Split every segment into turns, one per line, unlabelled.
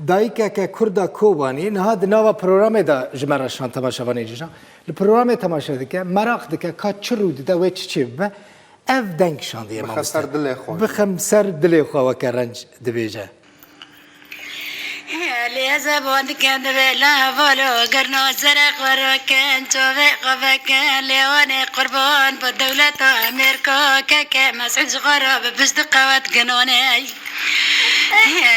دایکێکە کووردا کۆوانی نهاد ناوە پرۆگرامێدا ژمارەشان تەماشەوانی جیژان لە پرۆگرامێ تەماشا دکە مەراق دکە کا چ ڕوو دەدا وێ چ چێ ببە ئەv دەنگشان دیێ بخەم سەر دلێ خۆوەکە ڕەنج دەبێژە
لێزە بۆ دکەن دەبێ لا بۆلۆ گەرنۆ زەرە خۆرۆکەن تۆڤێ قۆڤەکەن لێوانێ قوربان بۆ دەولەتە ئەمێرکۆکەکە مەسعود غۆرۆ بە پشت قەوەت گەنۆنەی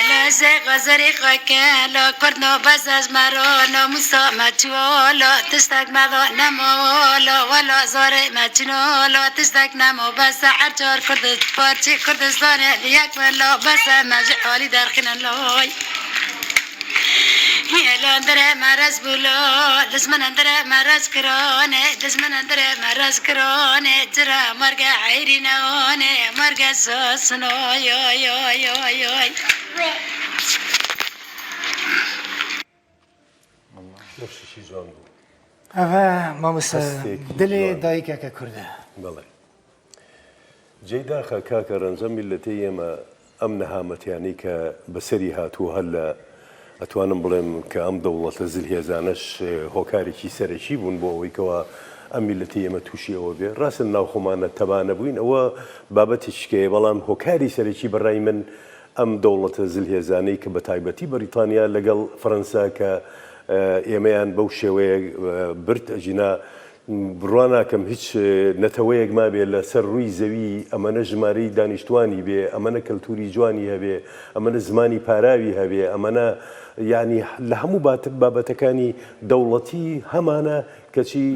لەزێ غەزەری خۆکەن لۆ کوردنۆ بەزەز مەرۆ نۆموسۆ مەچوۆلۆ تشتێک مەدۆ نەمۆلۆ وەلۆ زۆرەی مەچنۆلۆ تشتێک نەمۆ بەسە هەرچۆر کوردت پۆرچی کوردستانێ یەک وەلۆ بەسە مەژی عالی دەرخینن لۆی Yelendere maraz bulo, dizmenendere maraz krone, dizmenendere maraz krone, tira marga ayrina one, marga sosno, yo yo yo yo.
نفس الشيء جوان
مامۆستا دلێ دایکێکە کووردە
بەڵێ جێداخە کاکە ڕەنجە میلەتەی ئێمە ئەم نەهامەتیانەی کە بەسەری هاتووە هەر لە ئەتوانم بڵێم کە ئەم دەوڵەتە زلهێزانەش هۆکارێکی سەرەکی بوون بۆ ئەوەی کەەوە ئەم میلەتی ئێمە تووشی ئەوە بێ ڕاستن ناوخۆمانە تەبانە بووین ئەوە بابەتی شکەیە بەڵام هۆکاری سەرەکی بەڕای من ئەم دەوڵەتە زلهێزانەی کە بە تایبەتی بەریتانیا لەگەڵ فەرەنسا کە ئێمەیان بەو شێوەیە برد ئەژینا بڕوان ناکەم هیچ نەتەوەیەک ما بێ لەسەر ڕووی زەوی ئەمەنە ژمارەی دانیشتوانی بێ ئەمەنە کەلتوری جوانی هەبێ ئەمەنە زمانی پاراوی هەبێ ئەمەنە یعنی لە هەموو بابەتەکانی دەوڵەتی هەمانە کەچی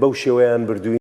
بەو شێوەیان بردووی